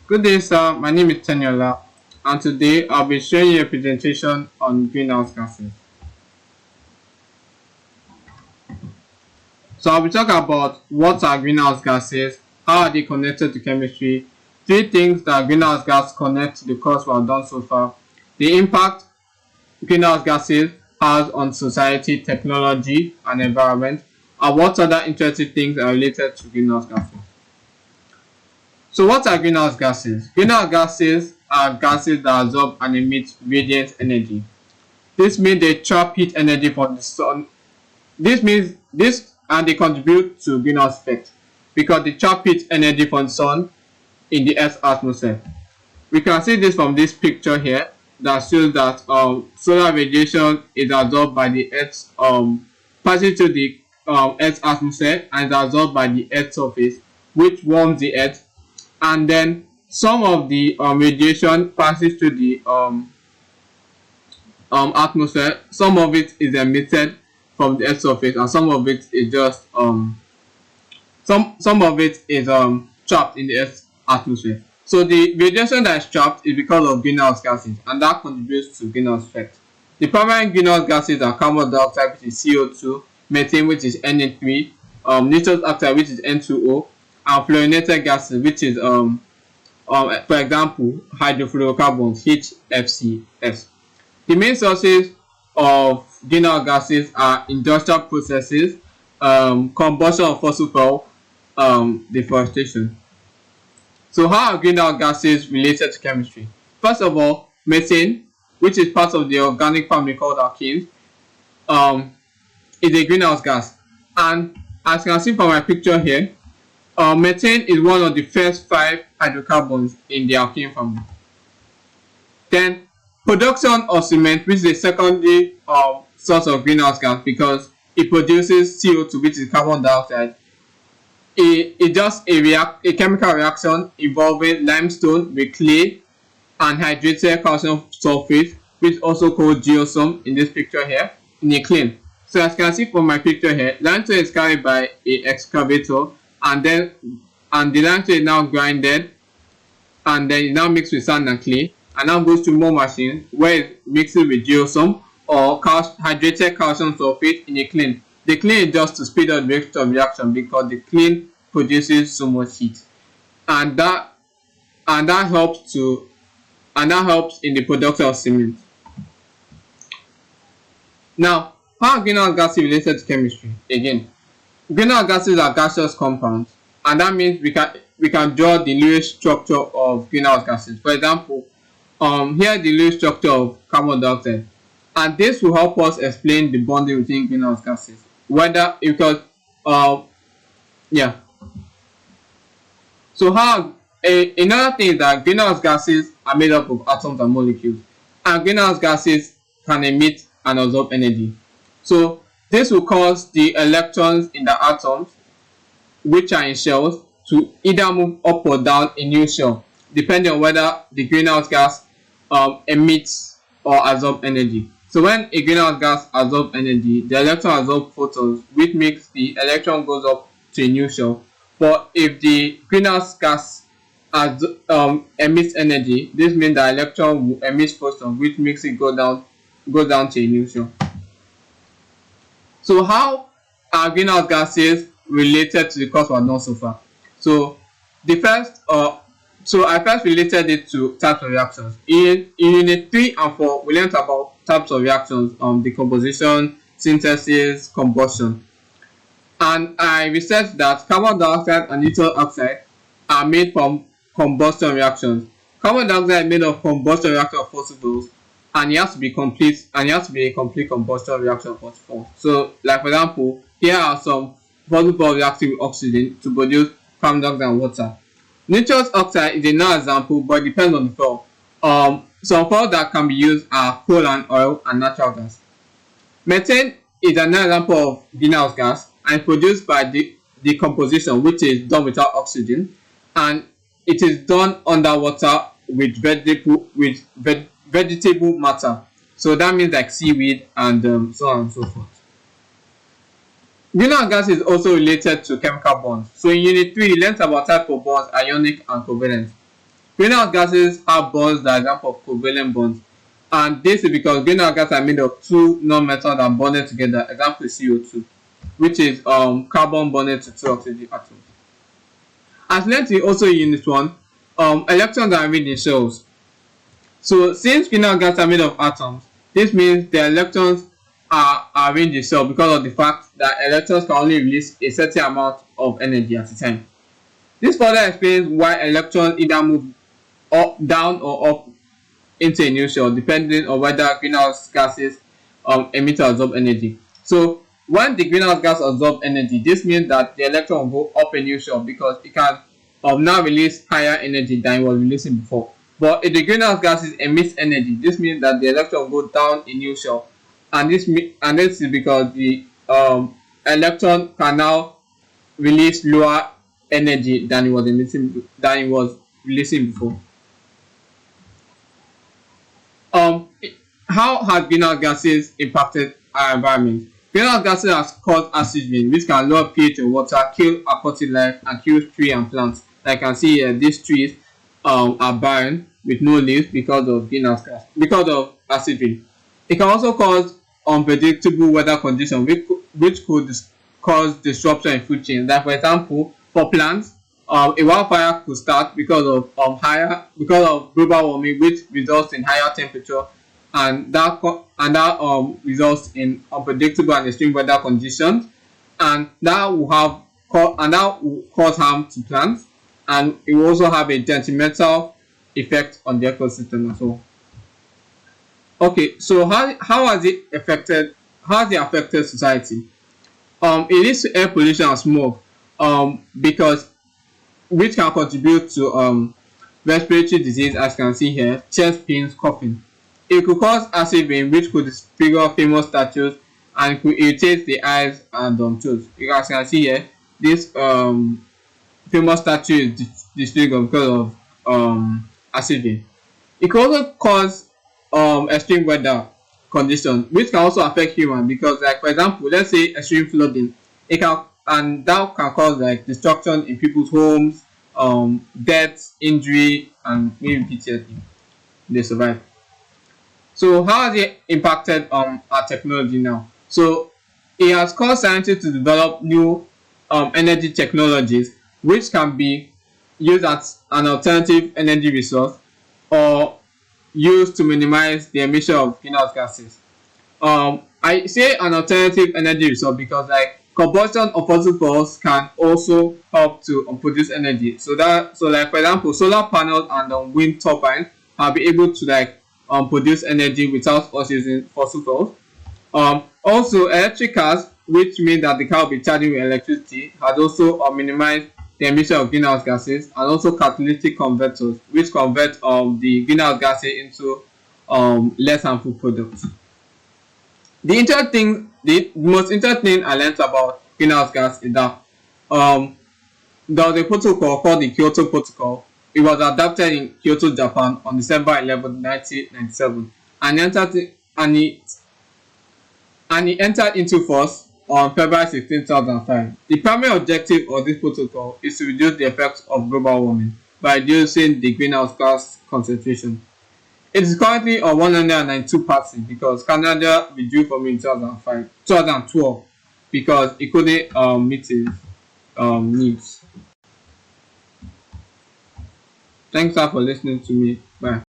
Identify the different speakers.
Speaker 1: Good day, sir. My name is Teniola, and today I'll be showing you a presentation on greenhouse gases. So I'll be talking about what are greenhouse gases, how are they connected to chemistry, three things that greenhouse gas connect to the course we have done so far, the impact greenhouse gases has on society, technology, and environment, and what other interesting things are related to greenhouse gases. So what are greenhouse gases? Greenhouse gases are gases that absorb and emit radiant energy. This means they trap heat energy from the sun. This they contribute to greenhouse effect because they trap heat energy from the sun in the Earth's atmosphere. We can see this from this picture here that shows that solar radiation is absorbed by the Earth's passing through the Earth's atmosphere and is absorbed by the Earth's surface, which warms the Earth, and then some of the radiation passes through the atmosphere. Some of it is emitted from the Earth's surface, and some of it is just some of it is trapped in the Earth's atmosphere. So the radiation that is trapped is because of greenhouse gases, and that contributes to greenhouse effect. The primary greenhouse gases are carbon dioxide, which is CO2, methane, which is Na3, nitrous oxide, which is N2O, and fluorinated gases, which is for example hydrofluorocarbons, HFCs. The main sources of greenhouse gases are industrial processes, combustion of fossil fuel, deforestation. So how are greenhouse gases related to chemistry? First of all, methane, which is part of the organic family called alkenes, is a greenhouse gas, and as you can see from my picture here, methane is one of the first 5 hydrocarbons in the alkene family. Then production of cement, which is a secondary source of greenhouse gas because it produces CO2, which is carbon dioxide. It does a chemical reaction involving limestone with clay and hydrated calcium sulfate, which is also called gypsum in this picture here, in a kiln. So as you can see from my picture here, limestone is carried by a excavator, and the limestone is now grinded, and then it now mixed with sand and clay, and now goes to more machine where it mixes with gypsum or hydrated calcium sulfate in a kiln. The kiln is just to speed up the rate of reaction because the kiln produces so much heat, and that helps in the production of cement. Now, how are greenhouse gases related to chemistry? Again, greenhouse gases are gaseous compounds, and that means we can draw the Lewis structure of greenhouse gases. For example, here is the Lewis structure of carbon dioxide, and this will help us explain the bonding between greenhouse gases. So another thing is that greenhouse gases are made up of atoms and molecules, and greenhouse gases can emit and absorb energy. So this will cause the electrons in the atoms, which are in shells, to either move up or down a new shell, depending on whether the greenhouse gas emits or absorbs energy. So when a greenhouse gas absorbs energy, the electron absorbs photons, which makes the electron goes up to a new shell. But if the greenhouse gas emits energy, this means the electron will emit photons, which makes it go down to a new shell. So how are greenhouse gases related to the course we have done so far? So I first related it to types of reactions. In unit 3 and 4, we learned about types of reactions, decomposition, synthesis, combustion. And I researched that carbon dioxide and nitrous oxide are made from combustion reactions. Carbon dioxide is made of combustion reaction of fossil fuels, and it has to be a complete combustion reaction first of all. So, like for example, here are some fossil fuels reacting with oxygen to produce carbon dioxide and water. Nitrous oxide is another example, but it depends on the fuel. Some fuels that can be used are coal and oil and natural gas. Methane is another example of greenhouse gas and produced by decomposition, which is done without oxygen, and it is done underwater with vegetable matter. So that means like seaweed and so on and so forth. Greenhouse gas is also related to chemical bonds. So in unit 3, you learned about type of bonds, ionic and covalent. Greenhouse gases have bonds that are example of covalent bonds, and this is because greenhouse gases are made of two non-metals that are bonded together. Example is CO2, which is carbon bonded to two oxygen atoms. As learned in also unit 1, electrons are arranged in shells. So since greenhouse gases are made of atoms, this means the electrons are arranged in cells because of the fact that electrons can only release a certain amount of energy at a time. This further explains why electrons either move up, down or up into a new shell depending on whether greenhouse gases emit or absorb energy. So when the greenhouse gas absorb energy, this means that the electron will go up a new shell because it can now release higher energy than it was releasing before. But if the greenhouse gases emit energy, this means that the electron will go down a new shell, and this is because the electron can now release lower energy than it was releasing before. How has greenhouse gases impacted our environment? Greenhouse gases has caused acid rain, which can lower pH in water, kill aquatic life, and kill trees and plants. Like you can see here, these trees are barren with no leaves because of greenhouse gas, because of acid rain. It can also cause unpredictable weather conditions, which could cause disruption in food chains. Like for example, for plants, a wildfire could start because of global warming, which results in higher temperature, and that results in unpredictable and extreme weather conditions, and that will cause harm to plants, and it will also have a detrimental effect on the ecosystem as well. Okay, so how has it affected society? It leads to air pollution and smoke, because which can contribute to respiratory disease, as you can see here, chest pains, coughing. It could cause acid rain, which could disfigure famous statues and could irritate the eyes and throat. As you can see here, this famous statue is disfigured because of acid rain. It could also cause extreme weather conditions, which can also affect humans, because like for example, let's say extreme flooding, that can cause like destruction in people's homes, death, injury, and maybe PTSD. They survive. So how has it impacted our technology now? So it has caused scientists to develop new energy technologies, which can be used as an alternative energy resource or used to minimize the emission of greenhouse gases. I say an alternative energy resource because like combustion of fossil fuels can also help to produce energy. So like for example, solar panels and wind turbines have been able to like produce energy without us using fossil fuels. Also electric cars, which means that the car will be charging with electricity, has also minimized the emission of greenhouse gases, and also catalytic converters, which convert the greenhouse gases into less harmful products. The most interesting thing I learned about greenhouse gas is that there was a protocol called the Kyoto Protocol. It was adopted in Kyoto, Japan on December 11, 1997, and it entered into force on February 16, 2005. The primary objective of this protocol is to reduce the effects of global warming by reducing the greenhouse gas concentration. It is currently on 192 parties because Canada withdrew from it in 2012 because it couldn't meet its needs. Thanks for listening to me. Bye.